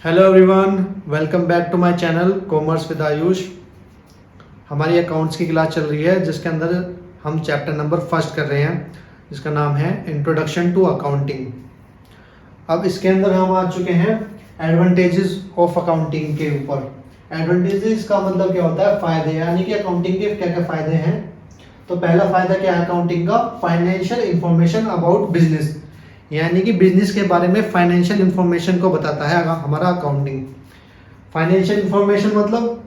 Hello everyone, welcome back to my channel commerce with Ayush. हमारी accounts की class चल रही है जिसके अंदर हम चैप्टर नंबर फर्स्ट कर रहे हैं जिसका नाम है इंट्रोडक्शन टू अकाउंटिंग। अब इसके अंदर हम आ चुके हैं एडवांटेजेस ऑफ अकाउंटिंग के ऊपर। एडवांटेजेस का मतलब क्या होता है? फायदे, यानी कि अकाउंटिंग के क्या क्या फायदे हैं। तो पहला फायदा क्या है अकाउंटिंग का? फाइनेंशियल इंफॉर्मेशन अबाउट बिजनेस, यानी कि बिजनेस के बारे में फाइनेंशियल इंफॉर्मेशन को बताता है हमारा अकाउंटिंग। फाइनेंशियल इंफॉर्मेशन मतलब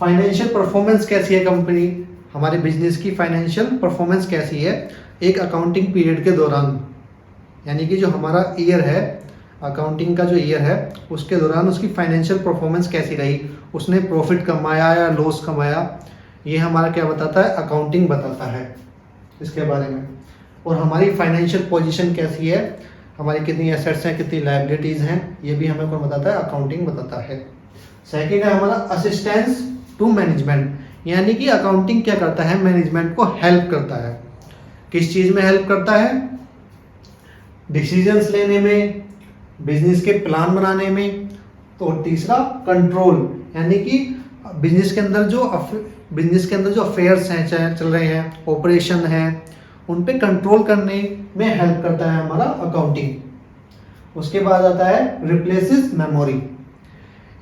फाइनेंशियल परफॉर्मेंस कैसी है कंपनी, हमारे बिजनेस की फाइनेंशियल परफॉर्मेंस कैसी है एक अकाउंटिंग पीरियड के दौरान, यानी कि जो हमारा ईयर है, अकाउंटिंग का जो ईयर है उसके दौरान उसकी फाइनेंशियल परफॉर्मेंस कैसी रही, उसने प्रॉफिट कमाया या लॉस कमाया, ये हमारा क्या बताता है? अकाउंटिंग बताता है इसके बारे में। और हमारी फाइनेंशियल पोजीशन कैसी है, हमारी कितनी एसेट्स हैं, कितनी लायबिलिटीज़ हैं, ये भी हमें कौन बताता है? अकाउंटिंग बताता है। सेकंड है हमारा असिस्टेंस टू मैनेजमेंट, यानी कि अकाउंटिंग क्या करता है? मैनेजमेंट को हेल्प करता है। किस चीज़ में हेल्प करता है? डिसीजंस लेने में, बिजनेस के प्लान बनाने में। तो तीसरा कंट्रोल, यानी कि बिजनेस के अंदर जो अफेयर्स हैं चल रहे हैं, ऑपरेशन हैं, उन पे कंट्रोल करने में हेल्प करता है हमारा अकाउंटिंग। उसके बाद आता है रिप्लेसेस मेमोरी,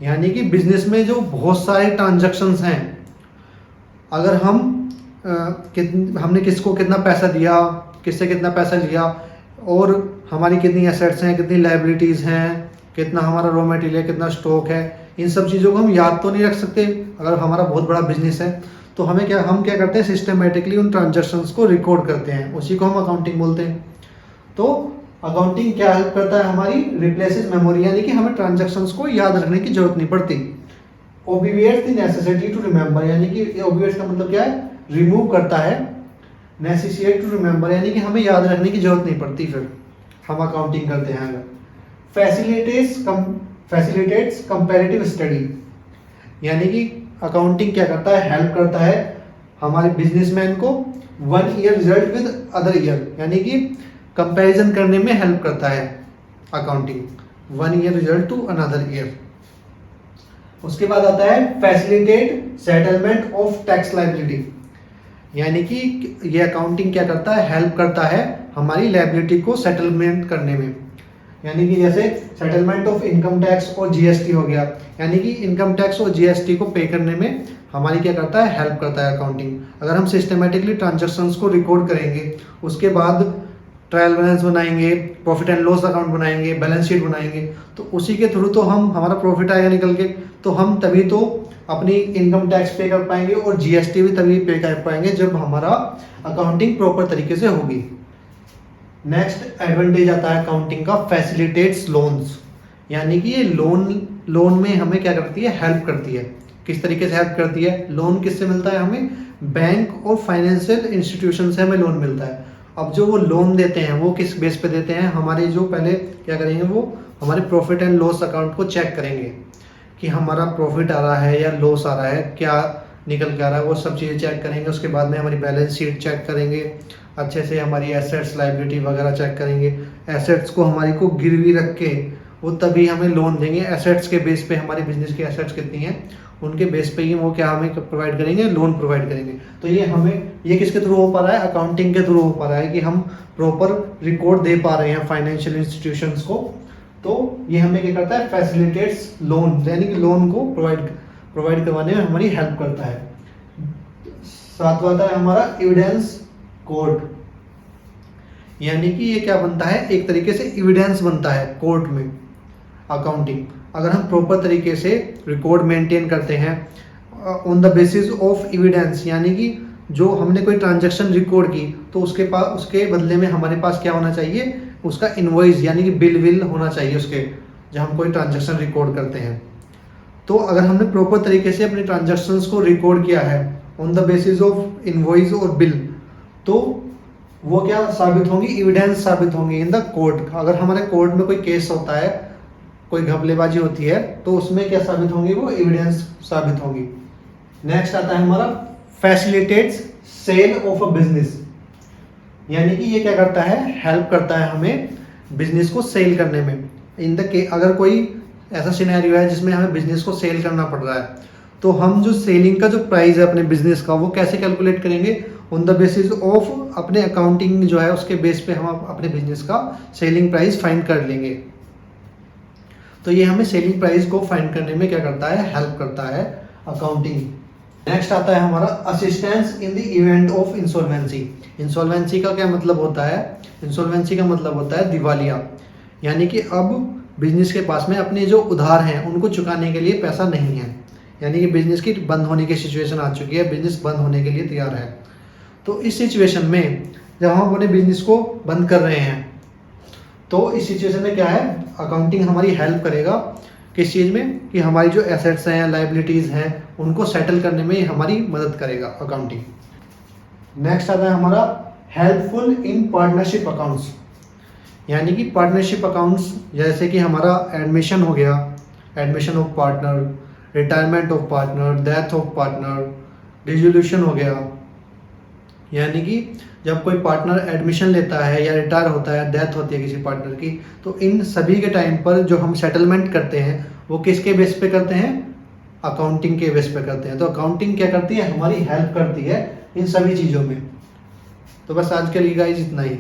यानी कि बिजनेस में जो बहुत सारे ट्रांजैक्शंस हैं, अगर हमने किसको कितना पैसा दिया, किससे कितना पैसा लिया, और हमारी कितनी एसेट्स हैं, कितनी लायबिलिटीज़ हैं, कितना हमारा रॉ मटेरियल, कितना स्टॉक है, इन सब चीज़ों को हम याद तो नहीं रख सकते अगर हमारा बहुत बड़ा बिजनेस है। तो हम क्या करते हैं? सिस्टमेटिकली उन ट्रांजैक्शंस को रिकॉर्ड करते हैं, उसी को हम अकाउंटिंग बोलते हैं। तो अकाउंटिंग क्या हेल्प करता है? हमारी रिप्लेसेस मेमोरी, यानी कि हमें ट्रांजैक्शंस को याद रखने की जरूरत नहीं पड़ती। ओबिविएट्स द नेसेसिटी टू रिमेंबर, यानी कि ओबिविएट्स का मतलब क्या है? रिमूव करता है। नेसेसिटी टू रिमेंबर, यानी कि हमें याद रखने की जरूरत नहीं पड़ती, फिर हम अकाउंटिंग करते हैं अगर। फैसिलिटेट्स कंपैरेटिव स्टडी, यानी कि अकाउंटिंग क्या करता है? हेल्प करता है हमारे बिजनेसमैन को one year result with other year, यानी कि कंपैरिजन करने में हेल्प करता है accounting, one year result to another year. उसके बाद आता है facilitate settlement of tax liability, यानी कि ये अकाउंटिंग क्या करता है? हेल्प करता है हमारी लायबिलिटी को सेटलमेंट करने में, यानी कि जैसे सेटलमेंट ऑफ इनकम टैक्स और जीएसटी हो गया, यानी कि इनकम टैक्स और जीएसटी को पे करने में हमारी क्या करता है? हेल्प करता है अकाउंटिंग। अगर हम सिस्टमेटिकली ट्रांजैक्शंस को रिकॉर्ड करेंगे, उसके बाद ट्रायल बैलेंस बनाएंगे, प्रॉफिट एंड लॉस अकाउंट बनाएंगे, बैलेंस शीट बनाएंगे, तो उसी के थ्रू तो हमारा प्रॉफिट आएगा निकल के, तो हम तभी तो अपनी इनकम टैक्स पे कर पाएंगे और जीएसटी भी तभी पे कर पाएंगे जब हमारा अकाउंटिंग प्रॉपर तरीके से होगी। नेक्स्ट एडवांटेज आता है अकाउंटिंग का, फैसिलिटेट्स लोन्स, यानी कि ये लोन में हमें क्या करती है? हेल्प करती है। किस तरीके से हेल्प करती है? लोन किससे मिलता है हमें? बैंक और फाइनेंशियल इंस्टीट्यूशन से हमें लोन मिलता है। अब जो वो लोन देते हैं वो किस बेस पे देते हैं? हमारे जो पहले क्या करेंगे, वो हमारे प्रॉफिट एंड लॉस अकाउंट को चेक करेंगे कि हमारा प्रॉफिट आ रहा है या लॉस आ रहा है, क्या निकल के आ रहा है, वो सब चीज़ें चेक करेंगे। उसके बाद में हमारी बैलेंस शीट चेक करेंगे, अच्छे से हमारी एसेट्स लायबिलिटी वगैरह चेक करेंगे। एसेट्स को हमारी को गिरवी रख के वो तभी हमें लोन देंगे। एसेट्स के बेस पे हमारी बिजनेस की एसेट्स कितनी हैं उनके बेस पे ही वो क्या हमें प्रोवाइड करेंगे? लोन प्रोवाइड करेंगे। तो ये किसके थ्रू हो पा रहा है? अकाउंटिंग के थ्रू हो पा रहा है कि हम प्रॉपर रिकॉर्ड दे पा रहे हैं फाइनेंशियल इंस्टीट्यूशंस को। तो ये हमें क्या करता है? फैसिलिटेट्स लोन, यानी कि लोन को प्रोवाइड करवाने में हमारी हेल्प करता है। सातवां आता है हमारा एविडेंस कोर्ट, यानी कि ये क्या बनता है? एक तरीके से एविडेंस बनता है कोर्ट में अकाउंटिंग। अगर हम प्रॉपर तरीके से रिकॉर्ड मेंटेन करते हैं on the basis of evidence, यानी कि जो हमने कोई ट्रांजैक्शन रिकॉर्ड की तो उसके बदले में हमारे पास क्या होना चाहिए? उसका इनवॉइस, यानी कि बिल होना चाहिए उसके, जब हम कोई ट्रांजैक्शन रिकॉर्ड करते हैं। तो अगर हमने प्रॉपर तरीके से अपने ट्रांजैक्शंस को रिकॉर्ड किया है on the basis of invoice और बिल, तो वो क्या साबित होंगी? एविडेंस साबित होंगी इन द कोर्ट। अगर हमारे कोर्ट में कोई केस होता है, कोई घपलेबाजी होती है, तो उसमें क्या साबित होंगी? वो एविडेंस साबित होंगी। नेक्स्ट आता है हमारा facilitates sale of a business, यानी कि ये क्या करता है? हेल्प करता है हमें बिजनेस को सेल करने में। अगर कोई ऐसा सिनेरियो है जिसमें हमें बिजनेस को सेल करना पड़ रहा है, तो हम जो सेलिंग का जो प्राइस है अपने बिजनेस का वो कैसे कैलकुलेट करेंगे? ऑन द बेसिस ऑफ अपने अकाउंटिंग जो है उसके बेस पे हम अपने बिजनेस का सेलिंग प्राइस फाइंड कर लेंगे। तो ये हमें सेलिंग प्राइस को फाइंड करने में क्या करता है? हेल्प करता है अकाउंटिंग। नेक्स्ट आता है हमारा assistance in the event of insolvency. Insolvency का क्या मतलब होता है? इंसॉल्वेंसी का मतलब होता है दिवालिया, यानी कि अब बिजनेस के पास में अपने जो उधार हैं उनको चुकाने के लिए पैसा नहीं है, यानी कि बिजनेस की बंद होने की सिचुएशन आ चुकी है, बिजनेस बंद होने के लिए तैयार है। तो इस सिचुएशन में जब हम अपने बिजनेस को बंद कर रहे हैं तो इस सिचुएशन में क्या है? अकाउंटिंग हमारी हेल्प करेगा किस चीज़ में? कि हमारी जो एसेट्स हैं, लाइबिलिटीज़ हैं, उनको सेटल करने में हमारी मदद करेगा अकाउंटिंग। नेक्स्ट आता है हमारा हेल्पफुल इन पार्टनरशिप अकाउंट्स, यानी कि पार्टनरशिप अकाउंट्स जैसे कि हमारा एडमिशन हो गया, admission of partner, retirement of partner, death of partner, dissolution हो गया, यानी कि जब कोई पार्टनर एडमिशन लेता है या रिटायर होता है, डेथ होती है किसी पार्टनर की, तो इन सभी के टाइम पर जो हम सेटलमेंट करते हैं वो किसके बेस पे करते हैं? अकाउंटिंग के बेस पे करते हैं। तो अकाउंटिंग क्या करती है? हमारी हेल्प करती है इन सभी चीज़ों में। तो बस आज के लिए गाइस इतना ही।